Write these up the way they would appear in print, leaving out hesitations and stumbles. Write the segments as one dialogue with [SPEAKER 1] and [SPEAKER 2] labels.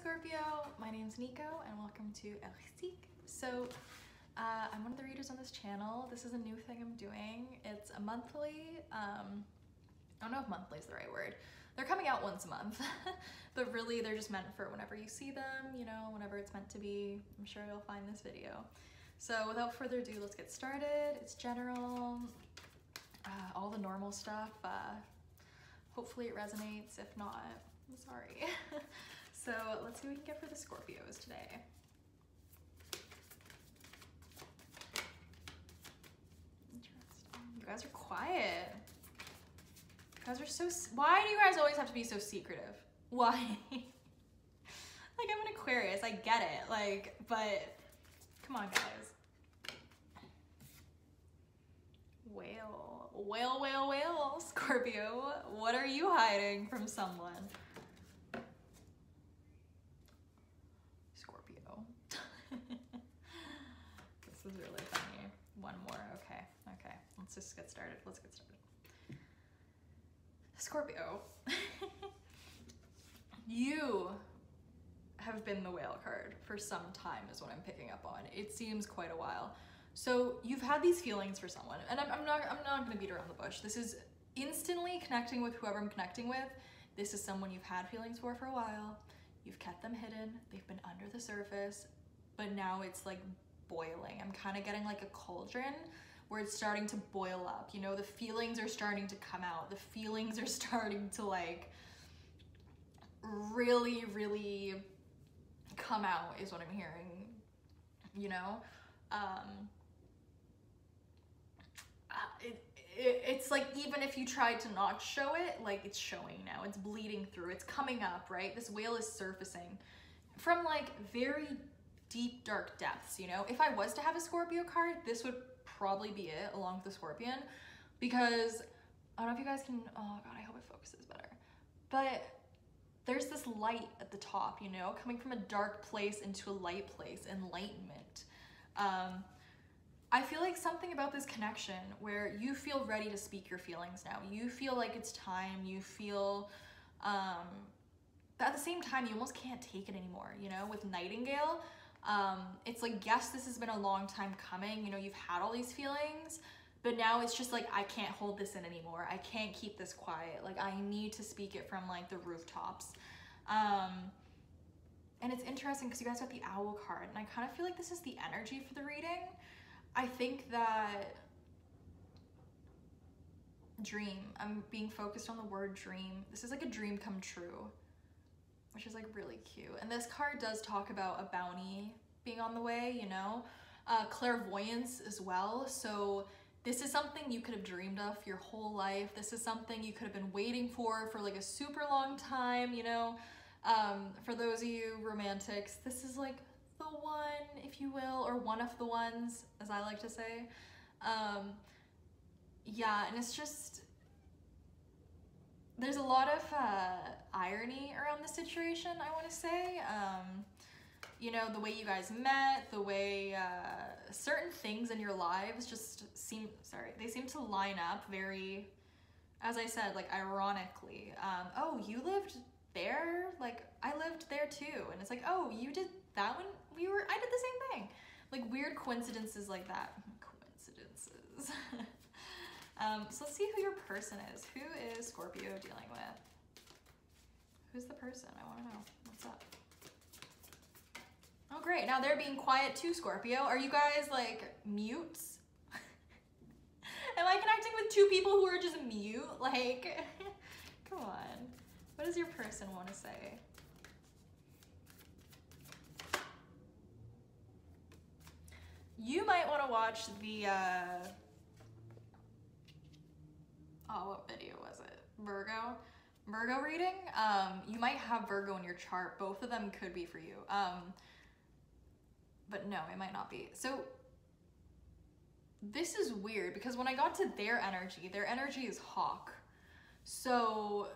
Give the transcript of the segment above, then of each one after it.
[SPEAKER 1] Scorpio, my name's Nico and welcome to Heuristique. So I'm one of the readers on this channel. This is a new thing I'm doing. It's a monthly, I don't know if monthly is the right word. They're coming out once a month, but really they're just meant for whenever you see them, you know, whenever it's meant to be. I'm sure you'll find this video. So without further ado, let's get started. It's general, all the normal stuff. Hopefully it resonates. If not, I'm sorry. So let's see what we can get for the Scorpios today. Interesting. You guys are quiet. You guys are so, why do you guys always have to be so secretive? Why? Like, I'm an Aquarius, I get it, like, but come on guys. Whale, Scorpio, what are you hiding from someone? Scorpio. This is really funny. One more, okay. Let's just get started, Scorpio, you have been the whale card for some time is what I'm picking up on. It seems quite a while. So you've had these feelings for someone, and I'm not gonna beat around the bush. This is instantly connecting with whoever I'm connecting with. This is someone you've had feelings for a while. You've kept them hidden. They've been under the surface, but now it's like boiling. I'm kind of getting like a cauldron where it's starting to boil up. You know, the feelings are starting to come out. The feelings are starting to like really, really come out is what I'm hearing, you know? It's like, even if you tried to not show it, like it's showing now, it's bleeding through, it's coming up, right? This whale is surfacing from like very deep, dark depths, you know? If I was to have a Scorpio card, this would probably be it along with the Scorpion, because I don't know if you guys can, oh God, I hope it focuses better, but there's this light at the top, you know, coming from a dark place into a light place, enlightenment. I feel like something about this connection where you feel ready to speak your feelings now. You feel like it's time. You feel, but at the same time, you almost can't take it anymore, you know, with Nightingale. It's like, yes, this has been a long time coming. You know, you've had all these feelings, but now it's just like, I can't hold this in anymore. I can't keep this quiet. Like, I need to speak it from like the rooftops. And it's interesting because you guys got the Owl card, and I kind of feel like this is the energy for the reading. I think that dream, I'm being focused on the word dream. This is like a dream come true, which is like really cute. And this card does talk about a bounty being on the way, you know, clairvoyance as well. So this is something you could have dreamed of your whole life. This is something you could have been waiting for like a super long time, you know. For those of you romantics, this is like the one, if you will, or one of the ones, as I like to say. Yeah, and it's just, there's a lot of irony around the situation, I want to say. You know, the way you guys met, the way certain things in your lives just seem, they seem to line up very, as I said, like ironically. Oh, you lived there? Like, I lived there too. And it's like, oh, you did that when I did the same thing. Like weird coincidences like that. Coincidences. So let's see who your person is. Who is Scorpio dealing with? Who's the person? I want to know. What's up? Oh, great. Now they're being quiet too, Scorpio. Are you guys like mutes? Am I connecting with two people who are just mute? Like, come on. What does your person want to say? You might want to watch the, oh, what video was it? Virgo reading. You might have Virgo in your chart. Both of them could be for you. But no, it might not be. So this is weird because when I got to their energy is Hawk. So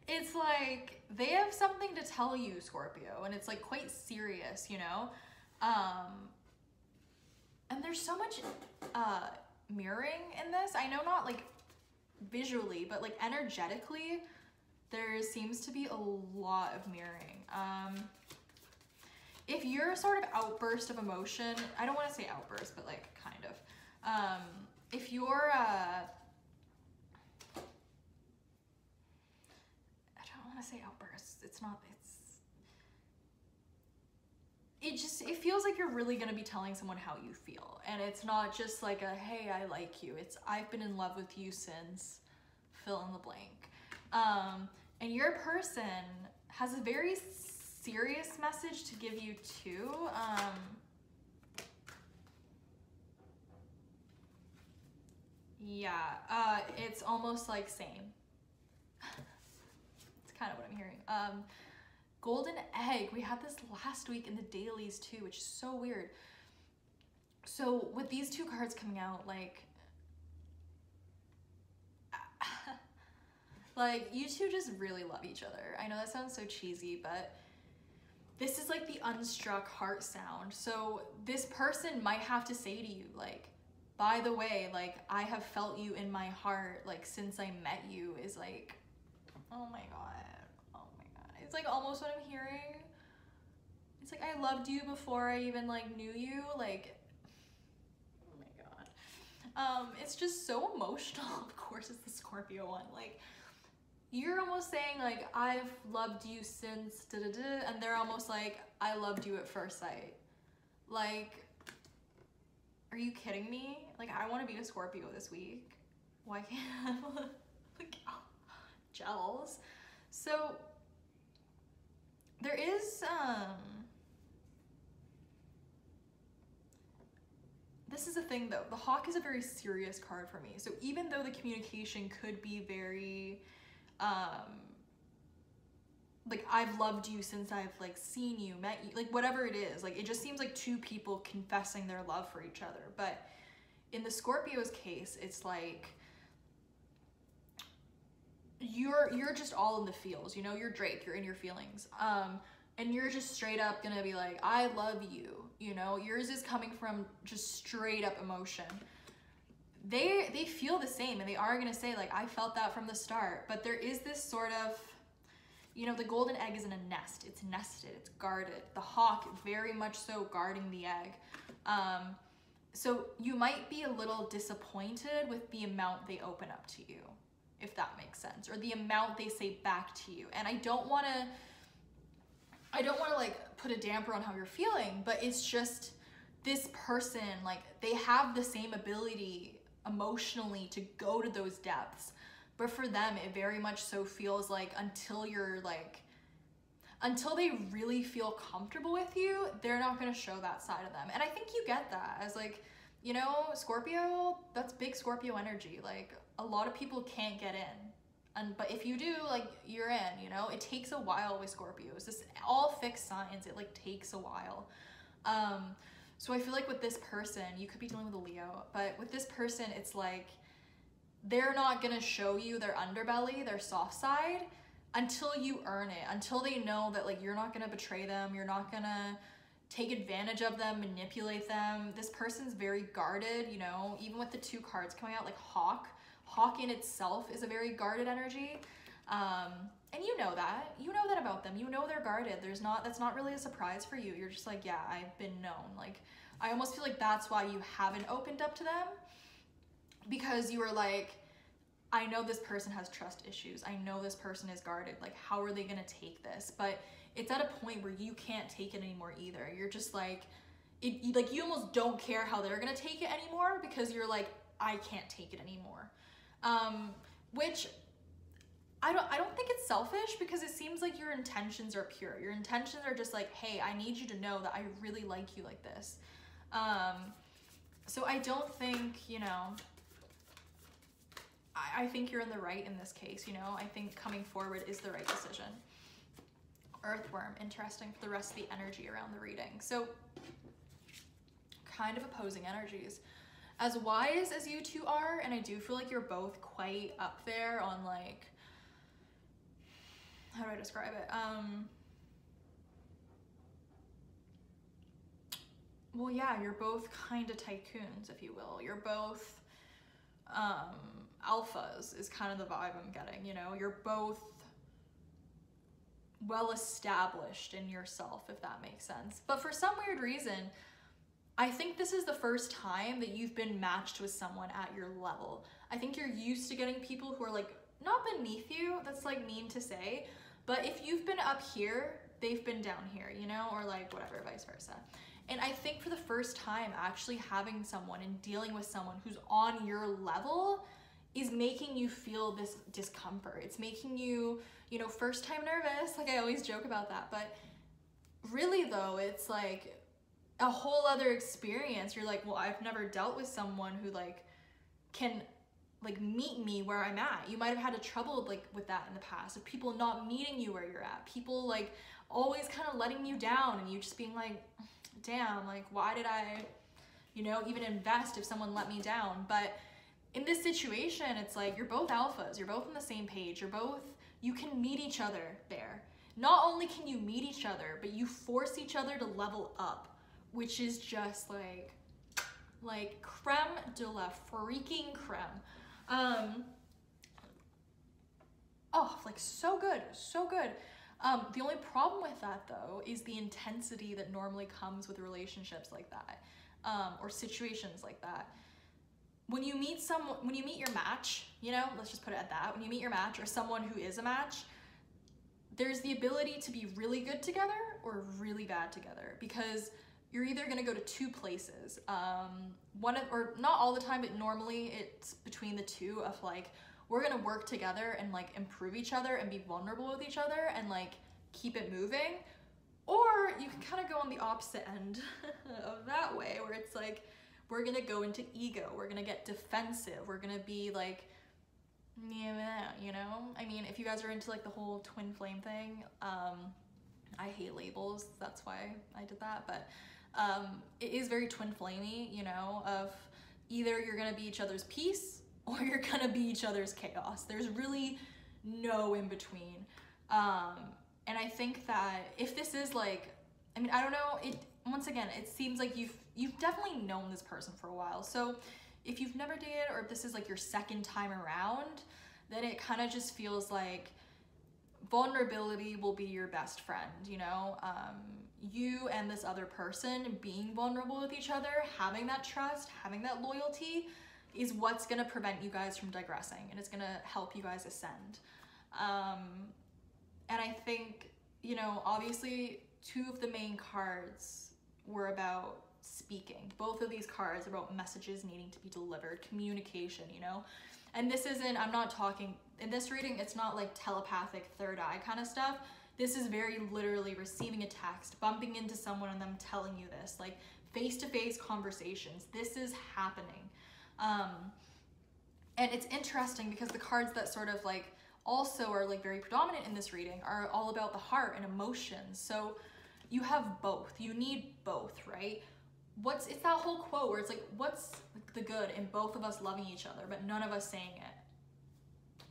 [SPEAKER 1] it's like they have something to tell you, Scorpio, and it's like quite serious, you know? And there's so much mirroring in this. I know not like visually, but like energetically, there seems to be a lot of mirroring. If you're sort of outburst of emotion, I don't want to say outburst, but like kind of. If you're, I don't want to say outburst. It's not, it feels like you're really going to be telling someone how you feel. And it's not just like a, hey, I like you. It's, I've been in love with you since fill in the blank. And your person has a very serious message to give you too. Yeah, it's almost like same. It's kind of what I'm hearing. Golden egg, we had this last week in the dailies too, which is so weird. So with these two cards coming out, like you two just really love each other. I know that sounds so cheesy, but this is like the unstruck heart sound. So this person might have to say to you, like, by the way, like, I have felt you in my heart, like, since I met you, is like, oh my God. It's like almost what I'm hearing. It's like, I loved you before I even like knew you. Like, oh my God. It's just so emotional. Of course, it's the Scorpio one. Like, you're almost saying like, I've loved you since da-da-da, and they're almost like, I loved you at first sight. Like, are you kidding me? Like, I want to be a Scorpio this week. Why can't I? Like, oh, gels. So there is, this is the thing though, the hawk is a very serious card for me. So even though the communication could be very, like, I've loved you since I've like seen you, met you, like whatever it is, like it just seems like two people confessing their love for each other. But in the Scorpio's case, it's like, you're just all in the feels, you know, you're Drake, you're in your feelings. And you're just straight up gonna be like, I love you, you know, yours is coming from just straight up emotion. They feel the same, and they are gonna say like, I felt that from the start. But there is this sort of, you know, the golden egg is in a nest, it's nested, it's guarded. The hawk very much so guarding the egg. So you might be a little disappointed with the amount they open up to you, if that makes sense, or the amount they say back to you. And I don't want to like put a damper on how you're feeling, but it's just this person, like, they have the same ability emotionally to go to those depths. But for them, it very much so feels like until they really feel comfortable with you, they're not going to show that side of them. And I think you get that as like, you know, Scorpio, that's big Scorpio energy. Like, a lot of people can't get in. But if you do, like, you're in, you know? It takes a while with Scorpios. This all fixed signs, it like takes a while. So I feel like with this person, you could be dealing with a Leo, but with this person, it's like, they're not gonna show you their underbelly, their soft side, until you earn it, until they know that like, you're not gonna betray them, you're not gonna take advantage of them, manipulate them. This person's very guarded, you know, even with the two cards coming out, like Hawk in itself is a very guarded energy. And you know that about them. You know they're guarded. That's not really a surprise for you. You're just like, yeah, I've been known. Like, I almost feel like that's why you haven't opened up to them, because you were like, I know this person has trust issues. I know this person is guarded. Like, how are they gonna take this? But it's at a point where you can't take it anymore either. You're just like, you almost don't care how they're gonna take it anymore, because you're like, I can't take it anymore. Which I don't think it's selfish, because it seems like your intentions are pure. Your intentions are just like, hey, I need you to know that I really like you like this. So I don't think, you know, I think you're in the right in this case, you know? I think coming forward is the right decision. Earthworm, interesting for the rest of the energy around the reading. So kind of opposing energies. As wise as you two are, and I do feel like you're both quite up there on like, how do I describe it? Well, yeah, you're both kind of tycoons, if you will. You're both alphas is kind of the vibe I'm getting, you know? You're both well established in yourself, if that makes sense. But for some weird reason, I think this is the first time that you've been matched with someone at your level. I think you're used to getting people who are like not beneath you, that's like mean to say, but if you've been up here, they've been down here, you know, or like whatever, vice versa. And I think for the first time, actually having someone and dealing with someone who's on your level is making you feel this discomfort. It's making you, you know, first time nervous, like I always joke about that, but really though, it's like a whole other experience. You're like, well, I've never dealt with someone who like can like meet me where I'm at. You might have had a trouble like with that in the past, of people not meeting you where you're at, people like always kind of letting you down and you just being like, damn, like why did I, you know, even invest if someone let me down? But in this situation, it's like you're both alphas, you're both on the same page, you can meet each other there. Not only can you meet each other, but you force each other to level up, which is just like creme de la freaking creme. Oh, like so good, so good. The only problem with that though is the intensity that normally comes with relationships like that, or situations like that. When you meet your match, you know, let's just put it at that. When you meet your match or someone who is a match, there's the ability to be really good together or really bad together, because you're either gonna go to two places. Or not all the time, but normally it's between the two of like, we're gonna work together and like improve each other and be vulnerable with each other and like keep it moving. Or you can kind of go on the opposite end of that way, where it's like, we're gonna go into ego, we're gonna get defensive, we're gonna be like, yeah, you know? I mean, if you guys are into like the whole twin flame thing, I hate labels, that's why I did that, but it is very twin flamey, you know, of either you're gonna be each other's peace or you're gonna be each other's chaos. There's really no in between. And I think that if this is like, I mean, I don't know, once again, it seems like you've definitely known this person for a while. So if you've never dated, or if this is like your second time around, then it kind of just feels like vulnerability will be your best friend, you know? You and this other person being vulnerable with each other, having that trust, having that loyalty is what's gonna prevent you guys from digressing, and it's gonna help you guys ascend. And I think, you know, obviously two of the main cards were about speaking. Both of these cards are about messages needing to be delivered, communication, you know? And this isn't, I'm not talking, in this reading, it's not like telepathic third eye kind of stuff. This is very literally receiving a text, bumping into someone and them telling you this, like face-to-face conversations. This is happening. And it's interesting because the cards that sort of like also are like very predominant in this reading are all about the heart and emotions. So you have both, you need both, right? It's that whole quote where it's like, what's the good in both of us loving each other, but none of us saying it?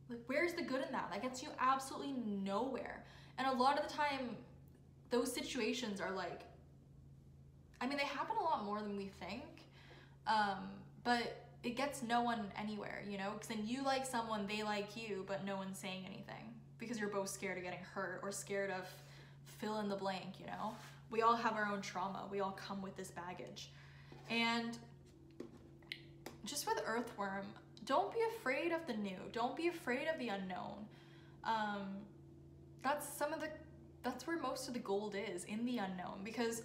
[SPEAKER 1] Like, where's the good in that? That gets you absolutely nowhere. And a lot of the time, those situations are like, I mean, they happen a lot more than we think, but it gets no one anywhere, you know? Because then you like someone, they like you, but no one's saying anything because you're both scared of getting hurt or scared of fill in the blank, you know? We all have our own trauma. We all come with this baggage. And just with Earthworm, don't be afraid of the new. Don't be afraid of the unknown. That's where most of the gold is, in the unknown, because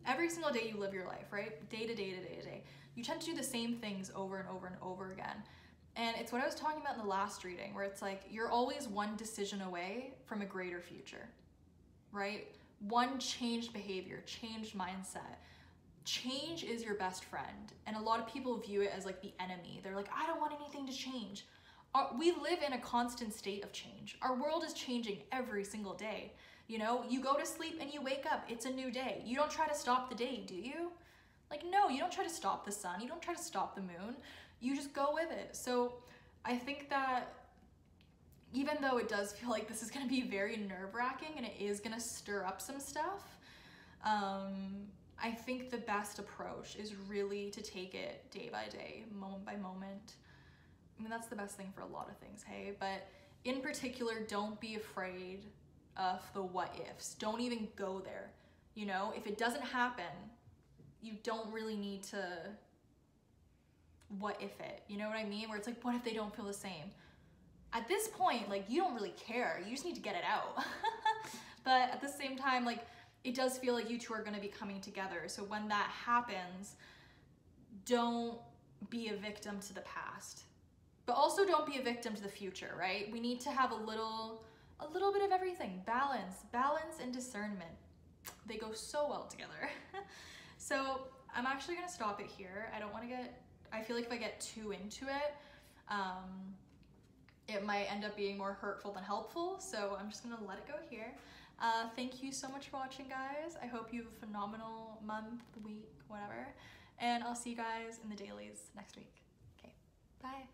[SPEAKER 1] every single day you live your life, right? Day to day to day to day. You tend to do the same things over and over and over again. And it's what I was talking about in the last reading, where it's like, you're always one decision away from a greater future, right? One changed behavior, changed mindset. Change is your best friend. And a lot of people view it as like the enemy. They're like, I don't want anything to change. We live in a constant state of change. Our world is changing every single day. You know, you go to sleep and you wake up, it's a new day. You don't try to stop the day, do you? Like, no, you don't try to stop the sun. You don't try to stop the moon. You just go with it. So I think that even though it does feel like this is going to be very nerve-wracking and it is going to stir up some stuff, I think the best approach is really to take it day by day, moment by moment. I mean, that's the best thing for a lot of things, hey? But in particular, don't be afraid of the what ifs. Don't even go there. You know, if it doesn't happen, you don't really need to what if it, you know what I mean? Where it's like, what if they don't feel the same? At this point, like, you don't really care. You just need to get it out. But at the same time, like, it does feel like you two are going to be coming together. So when that happens, don't be a victim to the past, but also don't be a victim to the future, right? We need to have a little bit of everything. Balance and discernment. They go so well together. So I'm actually going to stop it here. I feel like if I get too into it, it might end up being more hurtful than helpful. So I'm just going to let it go here. Thank you so much for watching, guys. I hope you have a phenomenal month, week, whatever. And I'll see you guys in the dailies next week. Okay, bye.